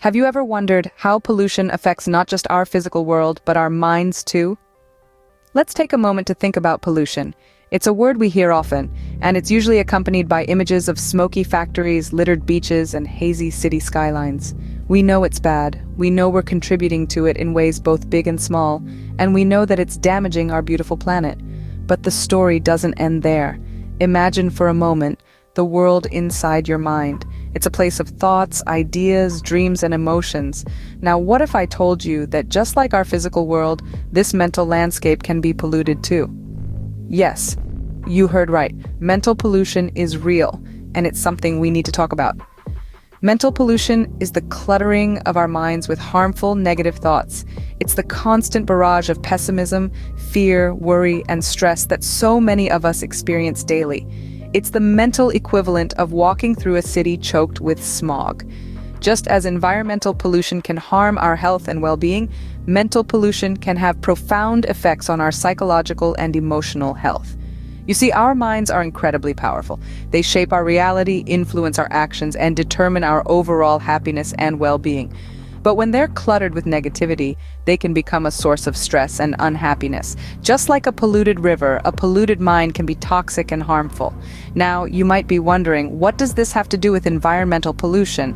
Have you ever wondered how pollution affects not just our physical world, but our minds too? Let's take a moment to think about pollution. It's a word we hear often, and it's usually accompanied by images of smoky factories, littered beaches, and hazy city skylines. We know it's bad, we know we're contributing to it in ways both big and small, and we know that it's damaging our beautiful planet. But the story doesn't end there. Imagine for a moment the world inside your mind. It's a place of thoughts, ideas, dreams, and emotions. Now, what if I told you that just like our physical world, this mental landscape can be polluted too? Yes, you heard right. Mental pollution is real, and it's something we need to talk about. Mental pollution is the cluttering of our minds with harmful, negative thoughts. It's the constant barrage of pessimism, fear, worry, and stress that so many of us experience daily. It's the mental equivalent of walking through a city choked with smog. Just as environmental pollution can harm our health and well-being, mental pollution can have profound effects on our psychological and emotional health. You see, our minds are incredibly powerful. They shape our reality, influence our actions, and determine our overall happiness and well-being. But when they're cluttered with negativity, they can become a source of stress and unhappiness. Just like a polluted river, a polluted mind can be toxic and harmful. Now, you might be wondering, what does this have to do with environmental pollution?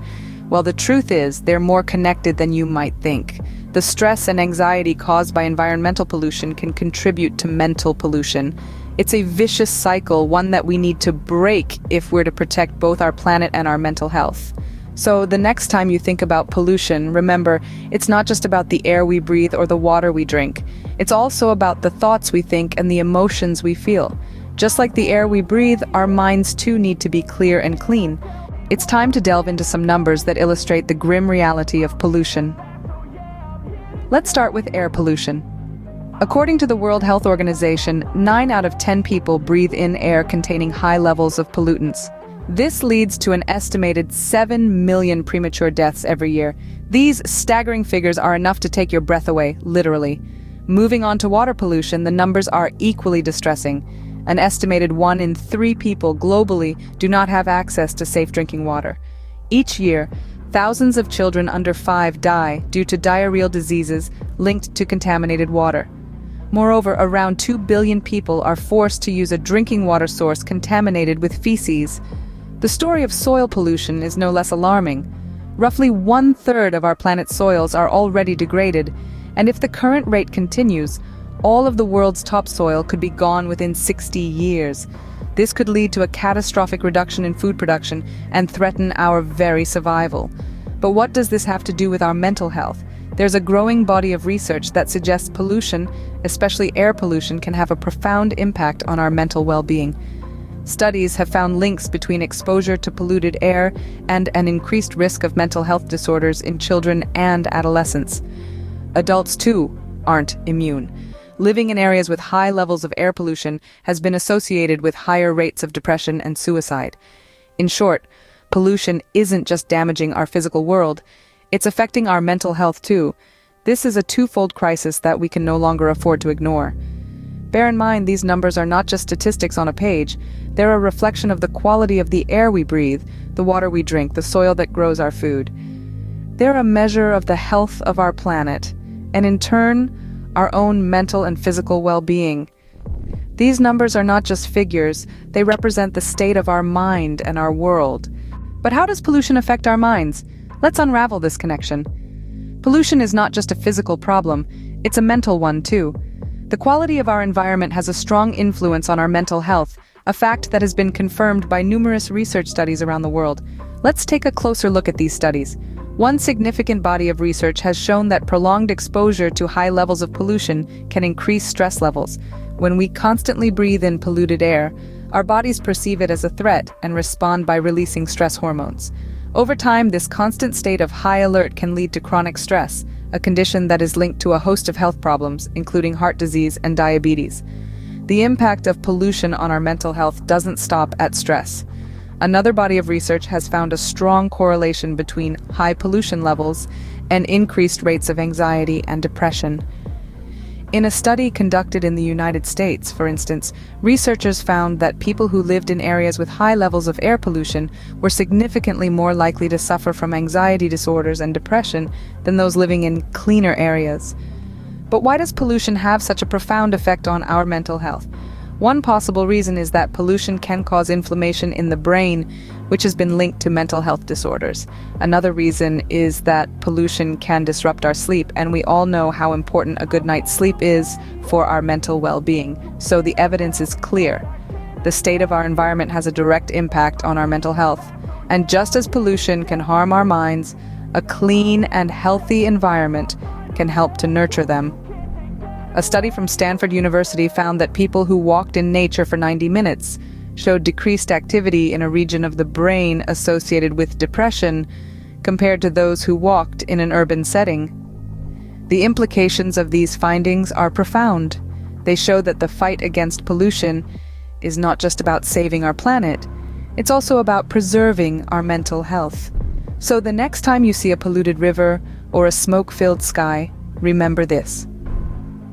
Well, the truth is, they're more connected than you might think. The stress and anxiety caused by environmental pollution can contribute to mental pollution. It's a vicious cycle, one that we need to break if we're to protect both our planet and our mental health. So the next time you think about pollution, remember, it's not just about the air we breathe or the water we drink. It's also about the thoughts we think and the emotions we feel. Just like the air we breathe, our minds too need to be clear and clean. It's time to delve into some numbers that illustrate the grim reality of pollution. Let's start with air pollution. According to the World Health Organization, 9 out of 10 people breathe in air containing high levels of pollutants. This leads to an estimated 7 million premature deaths every year. These staggering figures are enough to take your breath away, literally. Moving on to water pollution, the numbers are equally distressing. An estimated 1 in 3 people globally do not have access to safe drinking water. Each year, thousands of children under 5 die due to diarrheal diseases linked to contaminated water. Moreover, around 2 billion people are forced to use a drinking water source contaminated with feces. The story of soil pollution is no less alarming. Roughly 1/3 of our planet's soils are already degraded, and if the current rate continues, all of the world's topsoil could be gone within 60 years. This could lead to a catastrophic reduction in food production and threaten our very survival. But what does this have to do with our mental health? There's a growing body of research that suggests pollution, especially air pollution, can have a profound impact on our mental well-being. Studies have found links between exposure to polluted air and an increased risk of mental health disorders in children and adolescents. Adults, too, aren't immune. Living in areas with high levels of air pollution has been associated with higher rates of depression and suicide. In short, pollution isn't just damaging our physical world, it's affecting our mental health too. This is a twofold crisis that we can no longer afford to ignore. Bear in mind, these numbers are not just statistics on a page. They're a reflection of the quality of the air we breathe, the water we drink, the soil that grows our food. They're a measure of the health of our planet, and in turn, our own mental and physical well-being. These numbers are not just figures, they represent the state of our mind and our world. But how does pollution affect our minds? Let's unravel this connection. Pollution is not just a physical problem, it's a mental one too. The quality of our environment has a strong influence on our mental health, a fact that has been confirmed by numerous research studies around the world. Let's take a closer look at these studies. One significant body of research has shown that prolonged exposure to high levels of pollution can increase stress levels. When we constantly breathe in polluted air, our bodies perceive it as a threat and respond by releasing stress hormones. Over time, this constant state of high alert can lead to chronic stress, a condition that is linked to a host of health problems, including heart disease and diabetes. The impact of pollution on our mental health doesn't stop at stress. Another body of research has found a strong correlation between high pollution levels and increased rates of anxiety and depression. In a study conducted in the United States, for instance, researchers found that people who lived in areas with high levels of air pollution were significantly more likely to suffer from anxiety disorders and depression than those living in cleaner areas. But why does pollution have such a profound effect on our mental health? One possible reason is that pollution can cause inflammation in the brain, which has been linked to mental health disorders. Another reason is that pollution can disrupt our sleep, and we all know how important a good night's sleep is for our mental well-being. So the evidence is clear. The state of our environment has a direct impact on our mental health. And just as pollution can harm our minds, a clean and healthy environment can help to nurture them. A study from Stanford University found that people who walked in nature for 90 minutes showed decreased activity in a region of the brain associated with depression compared to those who walked in an urban setting. The implications of these findings are profound. They show that the fight against pollution is not just about saving our planet, it's also about preserving our mental health. So the next time you see a polluted river or a smoke-filled sky, remember this.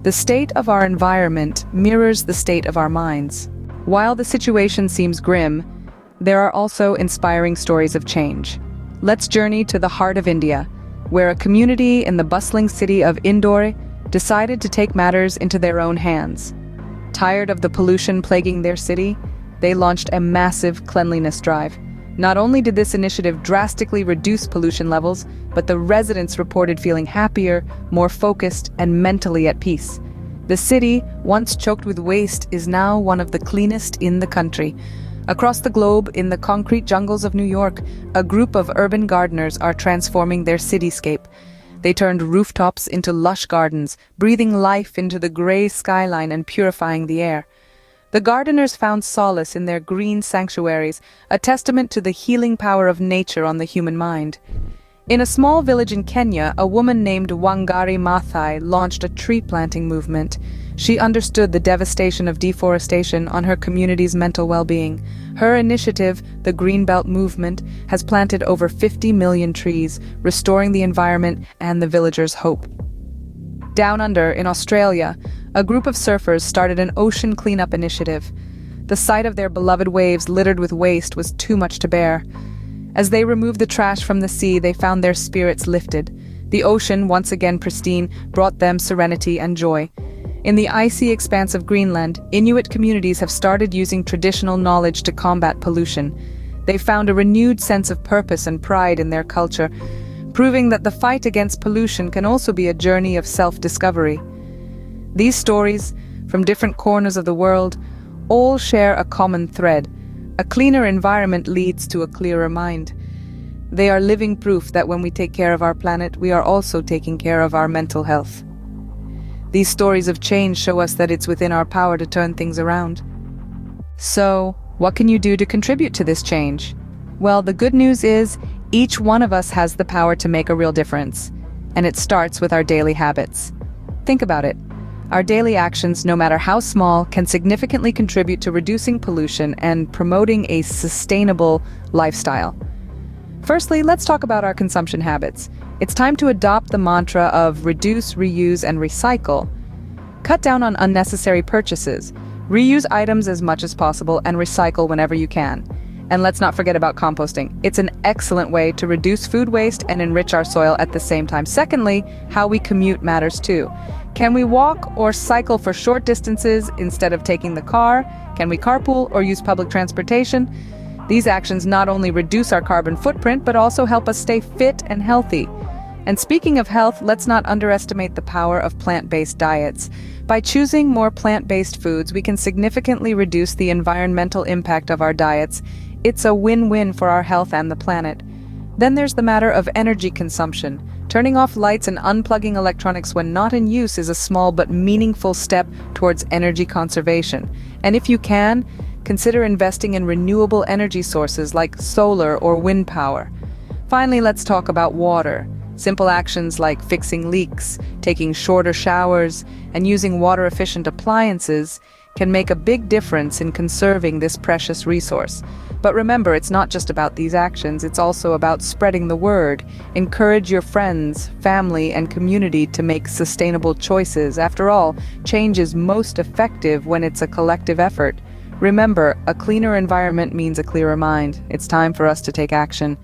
The state of our environment mirrors the state of our minds. While the situation seems grim, there are also inspiring stories of change. Let's journey to the heart of India, where a community in the bustling city of Indore decided to take matters into their own hands. Tired of the pollution plaguing their city, they launched a massive cleanliness drive. Not only did this initiative drastically reduce pollution levels, but the residents reported feeling happier, more focused, and mentally at peace. The city, once choked with waste, is now one of the cleanest in the country. Across the globe, in the concrete jungles of New York, a group of urban gardeners are transforming their cityscape. They turned rooftops into lush gardens, breathing life into the gray skyline and purifying the air. The gardeners found solace in their green sanctuaries, a testament to the healing power of nature on the human mind. In a small village in Kenya, a woman named Wangari Maathai launched a tree planting movement. She understood the devastation of deforestation on her community's mental well-being. Her initiative, the Greenbelt Movement, has planted over 50 million trees, restoring the environment and the villagers' hope. Down under, in Australia, a group of surfers started an ocean cleanup initiative. The sight of their beloved waves littered with waste was too much to bear. As they removed the trash from the sea, they found their spirits lifted. The ocean, once again pristine, brought them serenity and joy. In the icy expanse of Greenland, Inuit communities have started using traditional knowledge to combat pollution. They found a renewed sense of purpose and pride in their culture, proving that the fight against pollution can also be a journey of self-discovery. These stories, from different corners of the world, all share a common thread. A cleaner environment leads to a clearer mind. They are living proof that when we take care of our planet, we are also taking care of our mental health. These stories of change show us that it's within our power to turn things around. So, what can you do to contribute to this change? Well, the good news is, each one of us has the power to make a real difference, and it starts with our daily habits. Think about it. Our daily actions, no matter how small, can significantly contribute to reducing pollution and promoting a sustainable lifestyle. Firstly, let's talk about our consumption habits. It's time to adopt the mantra of reduce, reuse, and recycle. Cut down on unnecessary purchases. Reuse items as much as possible and recycle whenever you can. And let's not forget about composting. It's an excellent way to reduce food waste and enrich our soil at the same time. Secondly, how we commute matters too. Can we walk or cycle for short distances instead of taking the car? Can we carpool or use public transportation? These actions not only reduce our carbon footprint, but also help us stay fit and healthy. And speaking of health, let's not underestimate the power of plant-based diets. By choosing more plant-based foods, we can significantly reduce the environmental impact of our diets. It's a win-win for our health and the planet. Then there's the matter of energy consumption. Turning off lights and unplugging electronics when not in use is a small but meaningful step towards energy conservation. And if you can, consider investing in renewable energy sources like solar or wind power. Finally, let's talk about water. Simple actions like fixing leaks, taking shorter showers, and using water-efficient appliances can make a big difference in conserving this precious resource. But remember, it's not just about these actions, it's also about spreading the word. Encourage your friends, family, and community to make sustainable choices. After all, change is most effective when it's a collective effort. Remember, a cleaner environment means a clearer mind. It's time for us to take action.